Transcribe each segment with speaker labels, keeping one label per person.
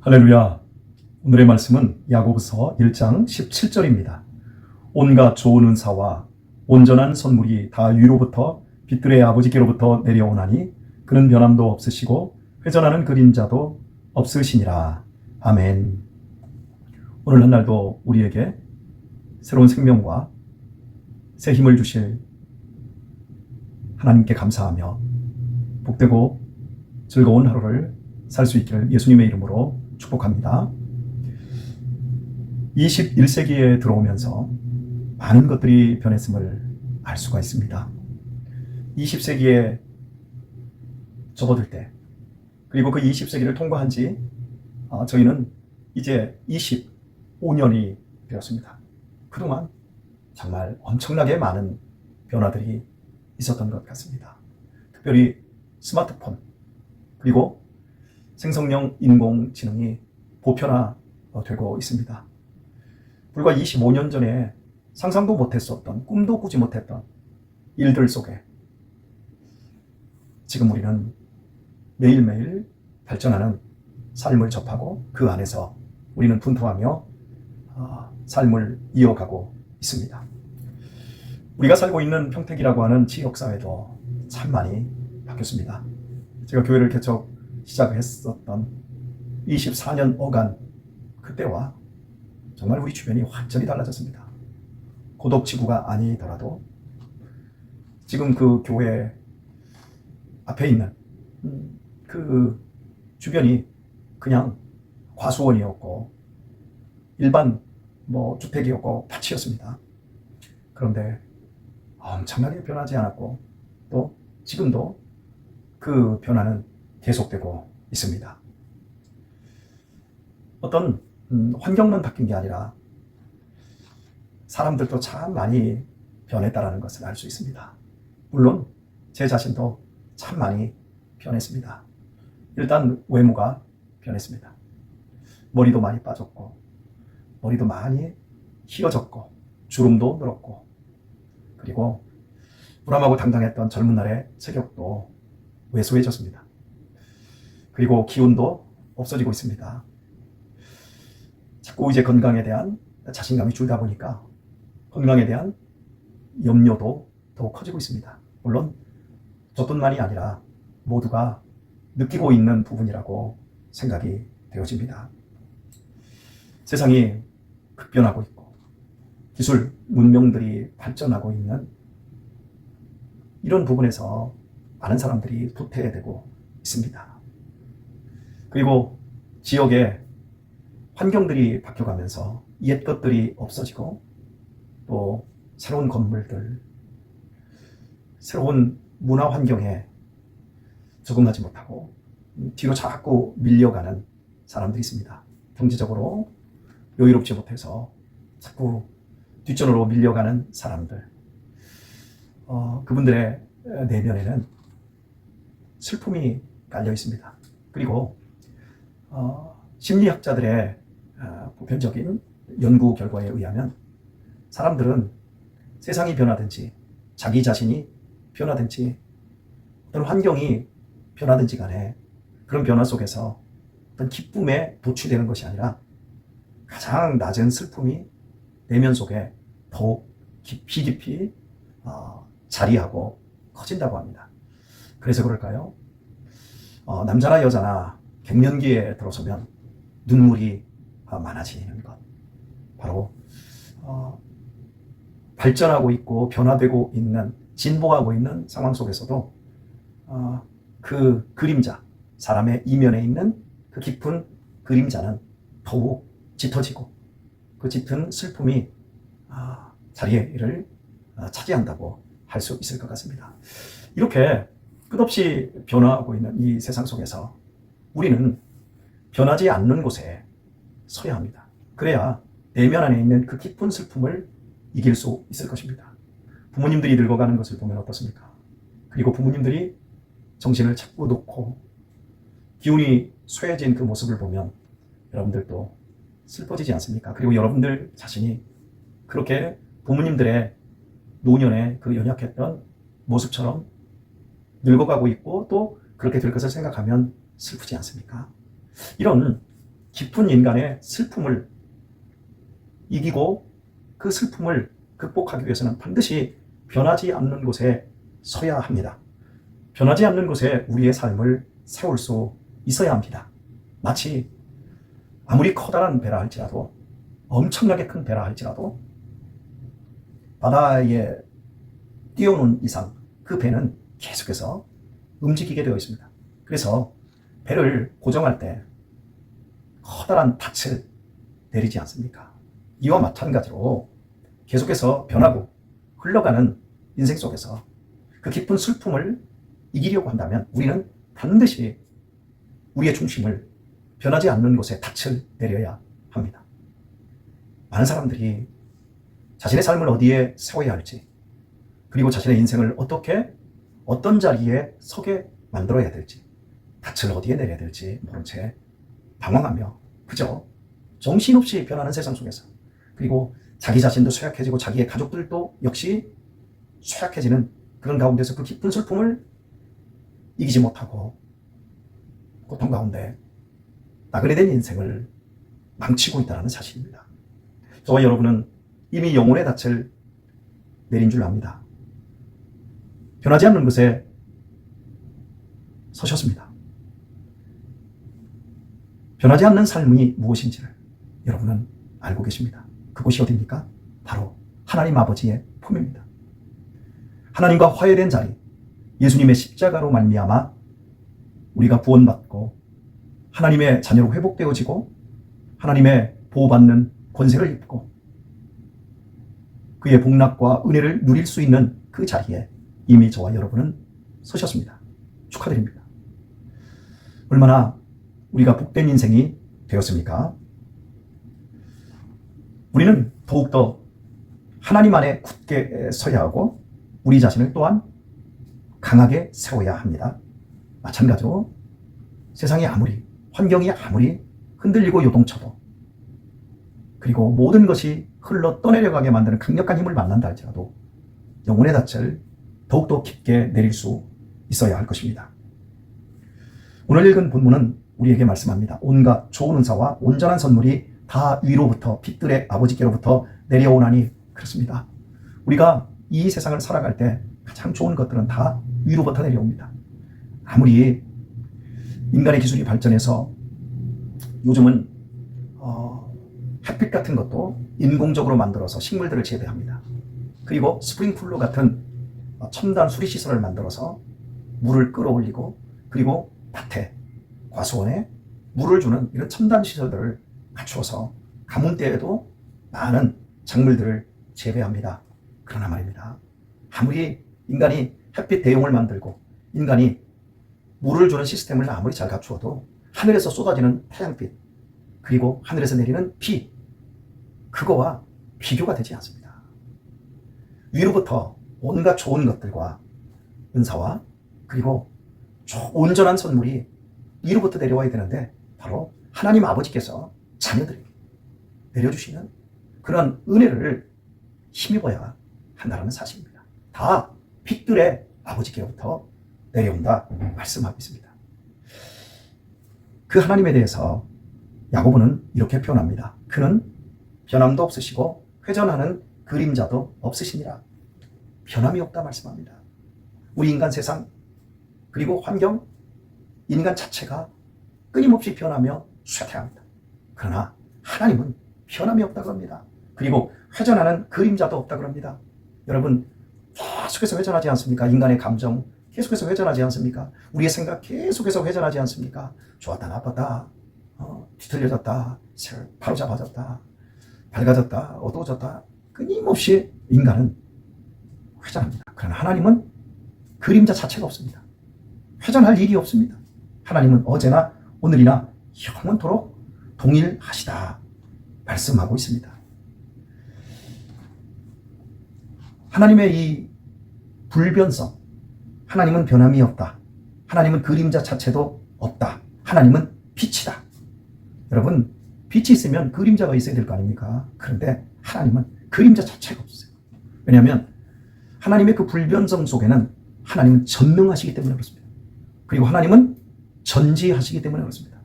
Speaker 1: 할렐루야. 오늘의 말씀은 야고보서 1장 17절입니다. 온갖 좋은 은사와 온전한 선물이 다 위로부터 빛들의 아버지께로부터 내려오나니 그는 변함도 없으시고 회전하는 그림자도 없으시니라. 아멘. 오늘 한 날도 우리에게 새로운 생명과 새 힘을 주실 하나님께 감사하며 복되고 즐거운 하루를 살 수 있기를 예수님의 이름으로 축복합니다. 21세기에 들어오면서 많은 것들이 변했음을 알 수가 있습니다. 20세기에 접어들 때, 그리고 그 20세기를 통과한 지 저희는 이제 25년이 되었습니다. 그동안 정말 엄청나게 많은 변화들이 있었던 것 같습니다. 특별히 스마트폰, 그리고 생성형 인공지능이 보편화되고 있습니다. 불과 25년 전에 상상도 못했었던, 꿈도 꾸지 못했던 일들 속에 지금 우리는 매일매일 발전하는 삶을 접하고 그 안에서 우리는 분투하며 삶을 이어가고 있습니다. 우리가 살고 있는 평택이라고 하는 지역사회도 참 많이 바뀌었습니다. 제가 교회를 개척 시작했었던 24년 어간 그때와 정말 우리 주변이 완전히 달라졌습니다. 고독지구가 아니더라도 지금 그 교회 앞에 있는 그 주변이 그냥 과수원이었고 일반 주택이었고 밭이었습니다. 그런데 엄청나게 변하지 않았고 또 지금도 그 변화는 계속되고 있습니다. 어떤 환경만 바뀐 게 아니라 사람들도 참 많이 변했다는 것을 알 수 있습니다. 물론 제 자신도 참 많이 변했습니다. 일단 외모가 변했습니다. 머리도 많이 빠졌고 머리도 많이 휘어졌고 주름도 늘었고 그리고 무람하고 당당했던 젊은 날의 체격도 왜소해졌습니다. 그리고 기운도 없어지고 있습니다. 자꾸 이제 건강에 대한 자신감이 줄다 보니까 건강에 대한 염려도 더욱 커지고 있습니다. 물론 저뿐만이 아니라 모두가 느끼고 있는 부분이라고 생각이 되어집니다. 세상이 급변하고 있고 기술, 문명들이 발전하고 있는 이런 부분에서 많은 사람들이 도태되고 있습니다. 그리고 지역의 환경들이 바뀌어가면서 옛 것들이 없어지고 또 새로운 건물들, 새로운 문화 환경에 적응하지 못하고 뒤로 자꾸 밀려가는 사람들이 있습니다. 경제적으로 여유롭지 못해서 자꾸 뒷전으로 밀려가는 사람들, 그분들의 내면에는 슬픔이 깔려 있습니다. 그리고 심리학자들의 보편적인 연구 결과에 의하면 사람들은 세상이 변하든지 자기 자신이 변하든지 어떤 환경이 변하든지 간에 그런 변화 속에서 어떤 기쁨에 도취되는 것이 아니라 가장 낮은 슬픔이 내면 속에 더욱 깊이 자리하고 커진다고 합니다. 그래서 그럴까요? 남자나 여자나 갱년기에 들어서면 눈물이 많아지는 것. 바로 발전하고 있고 변화되고 있는, 진보하고 있는 상황 속에서도 그 그림자, 사람의 이면에 있는 그 깊은 그림자는 더욱 짙어지고 그 짙은 슬픔이 자리를 차지한다고 할 수 있을 것 같습니다. 이렇게 끝없이 변화하고 있는 이 세상 속에서 우리는 변하지 않는 곳에 서야 합니다. 그래야 내면 안에 있는 그 깊은 슬픔을 이길 수 있을 것입니다. 부모님들이 늙어가는 것을 보면 어떻습니까? 그리고 부모님들이 정신을 자꾸 놓고 기운이 쇠해진 그 모습을 보면 여러분들도 슬퍼지지 않습니까? 그리고 여러분들 자신이 그렇게 부모님들의 노년에 그 연약했던 모습처럼 늙어가고 있고 또 그렇게 될 것을 생각하면 슬프지 않습니까? 이런 깊은 인간의 슬픔을 이기고 그 슬픔을 극복하기 위해서는 반드시 변하지 않는 곳에 서야 합니다. 변하지 않는 곳에 우리의 삶을 세울 수 있어야 합니다. 마치 아무리 커다란 배라 할지라도, 엄청나게 큰 배라 할지라도 바다에 띄워놓은 이상 그 배는 계속해서 움직이게 되어 있습니다. 그래서 배를 고정할 때 커다란 닻을 내리지 않습니까? 이와 마찬가지로 계속해서 변하고 흘러가는 인생 속에서 그 깊은 슬픔을 이기려고 한다면 우리는 반드시 우리의 중심을 변하지 않는 곳에 닻을 내려야 합니다. 많은 사람들이 자신의 삶을 어디에 세워야 할지, 그리고 자신의 인생을 어떻게 어떤 자리에 서게 만들어야 될지, 닻을 어디에 내려야 될지 모른 채 방황하며 그저 정신없이 변하는 세상 속에서, 그리고 자기 자신도 쇠약해지고 자기의 가족들도 역시 쇠약해지는 그런 가운데서 그 깊은 슬픔을 이기지 못하고 고통 가운데 나그네 된 인생을 망치고 있다는 사실입니다. 저와 여러분은 이미 영혼의 닻을 내린 줄 압니다. 변하지 않는 곳에 서셨습니다. 변하지 않는 삶이 무엇인지를 여러분은 알고 계십니다. 그곳이 어디입니까? 바로 하나님 아버지의 품입니다. 하나님과 화해된 자리, 예수님의 십자가로 말미암아 우리가 구원받고 하나님의 자녀로 회복되어지고 하나님의 보호받는 권세를 입고 그의 복락과 은혜를 누릴 수 있는 그 자리에 이미 저와 여러분은 서셨습니다. 축하드립니다. 얼마나 우리가 복된 인생이 되었습니까? 우리는 더욱더 하나님 안에 굳게 서야 하고 우리 자신을 또한 강하게 세워야 합니다. 마찬가지로 세상이 아무리, 환경이 아무리 흔들리고 요동쳐도, 그리고 모든 것이 흘러 떠내려가게 만드는 강력한 힘을 만난다 할지라도 영혼의 닻을 더욱더 깊게 내릴 수 있어야 할 것입니다. 오늘 읽은 본문은 우리에게 말씀합니다. 온갖 좋은 은사와 온전한 선물이 다 위로부터 빛들의 아버지께로부터 내려오나니. 그렇습니다. 우리가 이 세상을 살아갈 때 가장 좋은 것들은 다 위로부터 내려옵니다. 아무리 인간의 기술이 발전해서 요즘은 햇빛 같은 것도 인공적으로 만들어서 식물들을 재배합니다. 그리고 스프링쿨러 같은 첨단 수리시설을 만들어서 물을 끌어올리고, 그리고 밭에, 과수원에 물을 주는 이런 첨단 시설들을 갖추어서 가뭄때에도 많은 작물들을 재배합니다. 그러나 말입니다. 아무리 인간이 햇빛 대용을 만들고 인간이 물을 주는 시스템을 아무리 잘 갖추어도 하늘에서 쏟아지는 태양빛, 그리고 하늘에서 내리는 비, 그거와 비교가 되지 않습니다. 위로부터 온갖 좋은 것들과 은사와 그리고 온전한 선물이 위로부터 내려와야 되는데 바로 하나님 아버지께서 자녀들에게 내려주시는 그런 은혜를 힘입어야 한다는 사실입니다. 다 빛들의 아버지께로부터 내려온다 말씀하고 있습니다. 그 하나님에 대해서 야고보는 이렇게 표현합니다. 그는 변함도 없으시고 회전하는 그림자도 없으시니라. 변함이 없다 말씀합니다. 우리 인간 세상, 그리고 환경, 인간 자체가 끊임없이 변하며 쇠퇴합니다. 그러나 하나님은 변함이 없다고 합니다. 그리고 회전하는 그림자도 없다고 합니다. 여러분, 계속해서 회전하지 않습니까? 인간의 감정 계속해서 회전하지 않습니까? 우리의 생각 계속해서 회전하지 않습니까? 좋았다 나빴다, 뒤틀려졌다, 바로잡아졌다, 밝아졌다, 어두워졌다, 끊임없이 인간은 회전합니다. 그러나 하나님은 그림자 자체가 없습니다. 회전할 일이 없습니다. 하나님은 어제나 오늘이나 영원토록 동일하시다 말씀하고 있습니다. 하나님의 이 불변성, 하나님은 변함이 없다, 하나님은 그림자 자체도 없다, 하나님은 빛이다. 여러분, 빛이 있으면 그림자가 있어야 될 거 아닙니까? 그런데 하나님은 그림자 자체가 없어요. 왜냐하면 하나님의 그 불변성 속에는 하나님은 전능하시기 때문에 그렇습니다. 그리고 하나님은 전지하시기 때문에 그렇습니다.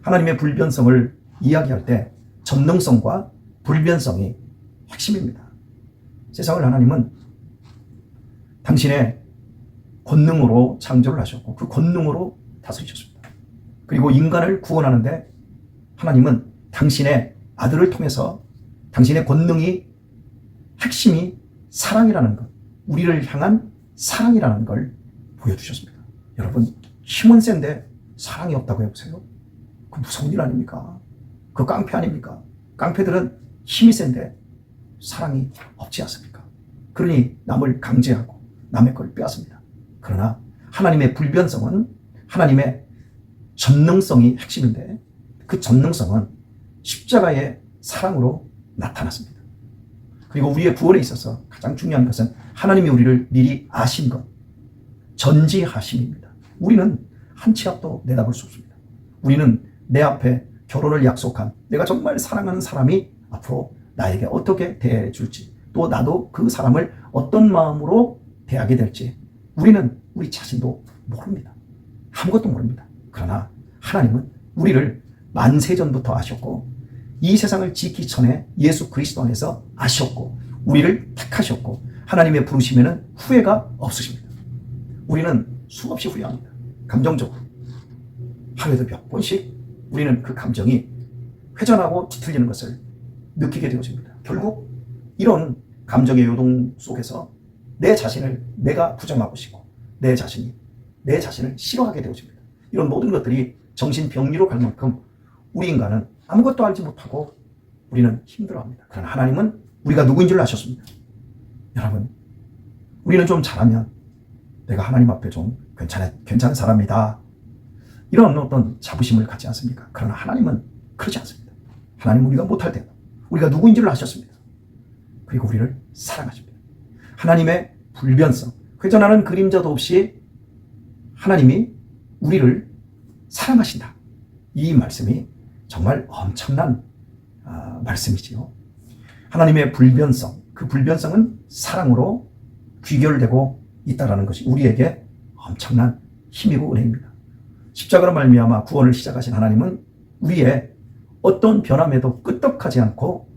Speaker 1: 하나님의 불변성을 이야기할 때 전능성과 불변성이 핵심입니다. 세상을 하나님은 당신의 권능으로 창조를 하셨고 그 권능으로 다스리셨습니다. 그리고 인간을 구원하는데 하나님은 당신의 아들을 통해서 당신의 권능이 핵심이 사랑이라는 것, 우리를 향한 사랑이라는 걸 보여주셨습니다. 여러분, 힘은 센데 사랑이 없다고 해보세요. 그 무서운 일 아닙니까? 그 깡패 아닙니까? 깡패들은 힘이 센데 사랑이 없지 않습니까? 그러니 남을 강제하고 남의 걸 빼앗습니다. 그러나 하나님의 불변성은 하나님의 전능성이 핵심인데 그 전능성은 십자가의 사랑으로 나타났습니다. 그리고 우리의 구원에 있어서 가장 중요한 것은 하나님이 우리를 미리 아신 것, 전지하심입니다. 우리는 한 치 앞도 내다볼 수 없습니다. 우리는 내 앞에 결혼을 약속한 내가 정말 사랑하는 사람이 앞으로 나에게 어떻게 대해줄지, 또 나도 그 사람을 어떤 마음으로 대하게 될지 우리는 우리 자신도 모릅니다. 아무것도 모릅니다. 그러나 하나님은 우리를 만세전부터 아셨고 이 세상을 짓기 전에 예수 그리스도 안에서 아셨고 우리를 택하셨고 하나님의 부르심에는 후회가 없으십니다. 우리는 수없이 후회합니다. 감정적으로. 하루에도 몇 번씩 우리는 그 감정이 회전하고 뒤틀리는 것을 느끼게 되어집니다. 결국 이런 감정의 요동 속에서 내 자신을 내가 부정하고 싶고 내 자신을 싫어하게 되어집니다. 이런 모든 것들이 정신병리로 갈 만큼 우리 인간은 아무것도 알지 못하고 우리는 힘들어합니다. 그러나 하나님은 우리가 누구인 줄 아셨습니다. 여러분, 우리는 좀 잘하면 내가 하나님 앞에 좀 괜찮은 사람이다. 이런 어떤 자부심을 갖지 않습니까? 그러나 하나님은 그렇지 않습니다. 하나님은 우리가 못할 때 우리가 누구인 줄 아셨습니다. 그리고 우리를 사랑하십니다. 하나님의 불변성, 회전하는 그림자도 없이 하나님이 우리를 사랑하신다. 이 말씀이 정말 엄청난 말씀이지요. 하나님의 불변성, 그 불변성은 사랑으로 귀결되고 있다는 것이 우리에게 엄청난 힘이고 은혜입니다. 십자가로 말미암아 구원을 시작하신 하나님은 우리의 어떤 변함에도 끄떡하지 않고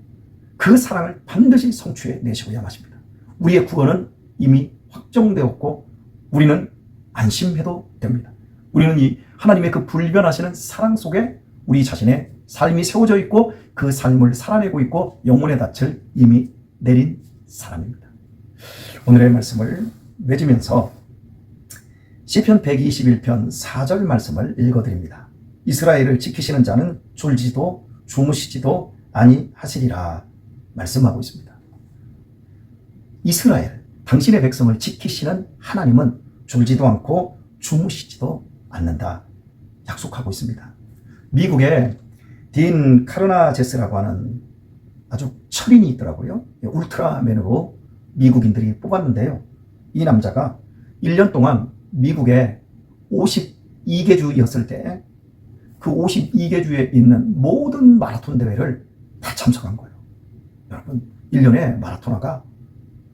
Speaker 1: 그 사랑을 반드시 성취해 내시고야 하십니다. 우리의 구원은 이미 확정되었고 우리는 안심해도 됩니다. 우리는 이 하나님의 그 불변하시는 사랑 속에 우리 자신의 삶이 세워져 있고 그 삶을 살아내고 있고 영혼의 닻을 이미 내린 사람입니다. 오늘의 말씀을 맺으면서 시편 121편 4절 말씀을 읽어드립니다. 이스라엘을 지키시는 자는 졸지도 주무시지도 아니하시리라 말씀하고 있습니다. 이스라엘, 당신의 백성을 지키시는 하나님은 졸지도 않고 주무시지도 않는다 약속하고 있습니다. 미국에 딘 카르나제스라고 하는 아주 철인이 있더라고요. 울트라맨으로 미국인들이 뽑았는데요. 이 남자가 1년 동안 미국의 52개 주였을 때 그 52개 주에 있는 모든 마라톤 대회를 다 참석한 거예요. 여러분, 1년에 마라토너가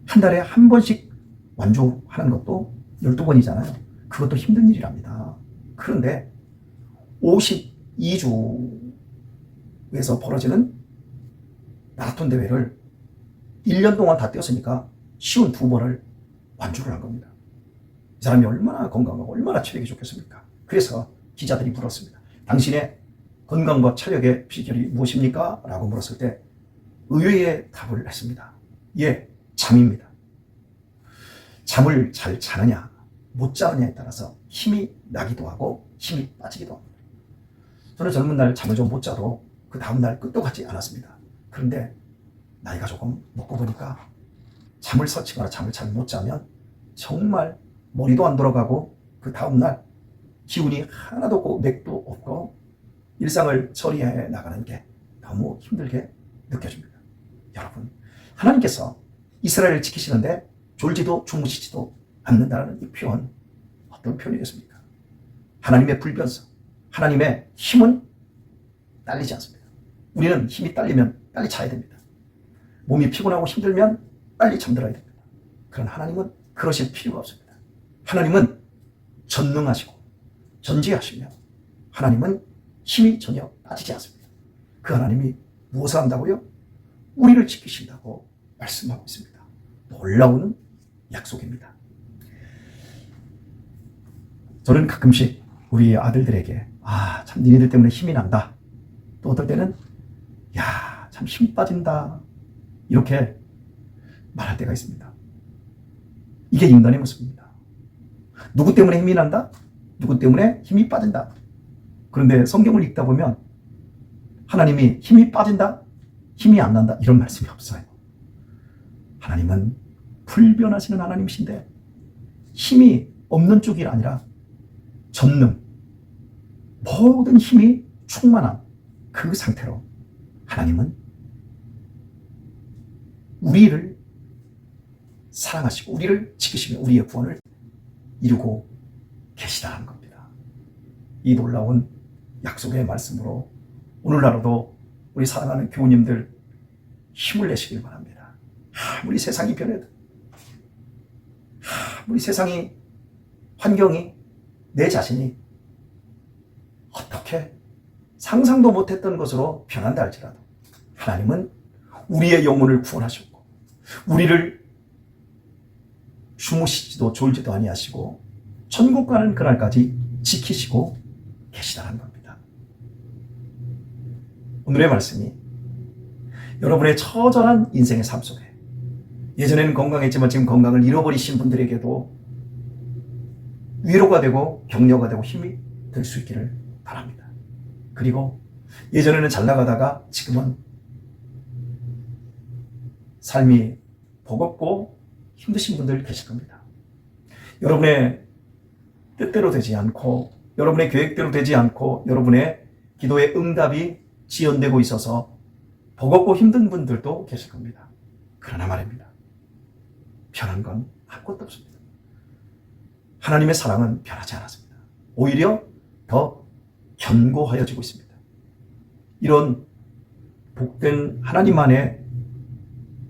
Speaker 1: 한 달에 한 번씩 완주하는 것도 12번이잖아요. 그것도 힘든 일이랍니다. 그런데 52주에서 벌어지는 마라톤 대회를 1년 동안 다 뛰었으니까 쉬운 2번을 완주를 한 겁니다. 이 사람이 얼마나 건강하고 얼마나 체력이 좋겠습니까? 그래서 기자들이 물었습니다. 당신의 건강과 체력의 비결이 무엇입니까? 라고 물었을 때 의외의 답을 했습니다. 예, 잠입니다. 잠을 잘 자느냐 못 자느냐에 따라서 힘이 나기도 하고 힘이 빠지기도 합니다. 저는 젊은 날 잠을 좀 못 자도 그 다음날 끝도 같지 않았습니다. 그런데 나이가 조금 먹고 보니까 잠을 설치거나 잠을 잘 못 자면 정말 머리도 안 돌아가고 그 다음날 기운이 하나도 없고 맥도 없고 일상을 처리해 나가는 게 너무 힘들게 느껴집니다. 여러분, 하나님께서 이스라엘을 지키시는데 졸지도 주무시지도 않는다는 이 표현, 어떤 표현이겠습니까? 하나님의 불변성, 하나님의 힘은 딸리지 않습니다. 우리는 힘이 딸리면 빨리 자야 됩니다. 몸이 피곤하고 힘들면 빨리 잠들어야 됩니다. 그러나 하나님은 그러실 필요가 없습니다. 하나님은 전능하시고 전지하시며 하나님은 힘이 전혀 빠지지 않습니다. 그 하나님이 무엇을 한다고요? 우리를 지키신다고 말씀하고 있습니다. 놀라운 약속입니다. 저는 가끔씩 우리 아들들에게 참 니네들 때문에 힘이 난다. 또 어떨 때는 참 힘 빠진다. 이렇게 말할 때가 있습니다. 이게 인간의 모습입니다. 누구 때문에 힘이 난다? 누구 때문에 힘이 빠진다. 그런데 성경을 읽다 보면 하나님이 힘이 빠진다? 힘이 안 난다? 이런 말씀이 없어요. 하나님은 불변하시는 하나님이신데 힘이 없는 쪽이 아니라 전능, 모든 힘이 충만한 그 상태로 하나님은 우리를 사랑하시고 우리를 지키시며 우리의 구원을 이루고 계시다는 겁니다. 이 놀라운 약속의 말씀으로 오늘 하루도 우리 사랑하는 교우님들 힘을 내시길 바랍니다. 아무리 세상이 변해도, 아무리 세상이, 환경이, 내 자신이 어떻게 상상도 못했던 것으로 변한다 할지라도 하나님은 우리의 영혼을 구원하셨고 우리를 주무시지도 졸지도 아니하시고 천국 가는 그날까지 지키시고 계시다는 겁니다. 오늘의 말씀이 여러분의 처절한 인생의 삶 속에 예전에는 건강했지만 지금 건강을 잃어버리신 분들에게도 위로가 되고 격려가 되고 힘이 될 수 있기를 바랍니다. 그리고 예전에는 잘 나가다가 지금은 삶이 버겁고 힘드신 분들 계실 겁니다. 여러분의 뜻대로 되지 않고 여러분의 계획대로 되지 않고 여러분의 기도의 응답이 지연되고 있어서 버겁고 힘든 분들도 계실 겁니다. 그러나 말입니다. 변한 건 아무것도 없습니다. 하나님의 사랑은 변하지 않았습니다. 오히려 더 견고하여지고 있습니다. 이런 복된 하나님 안에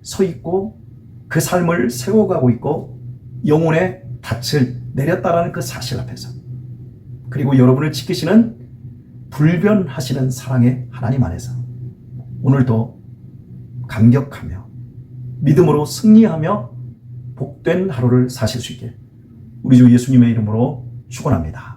Speaker 1: 서 있고 그 삶을 세워가고 있고 영혼의 닻을 내렸다라는 그 사실 앞에서 그리고 여러분을 지키시는 불변하시는 사랑의 하나님 안에서 오늘도 감격하며 믿음으로 승리하며 복된 하루를 사실 수 있게 우리 주 예수님의 이름으로 축원합니다.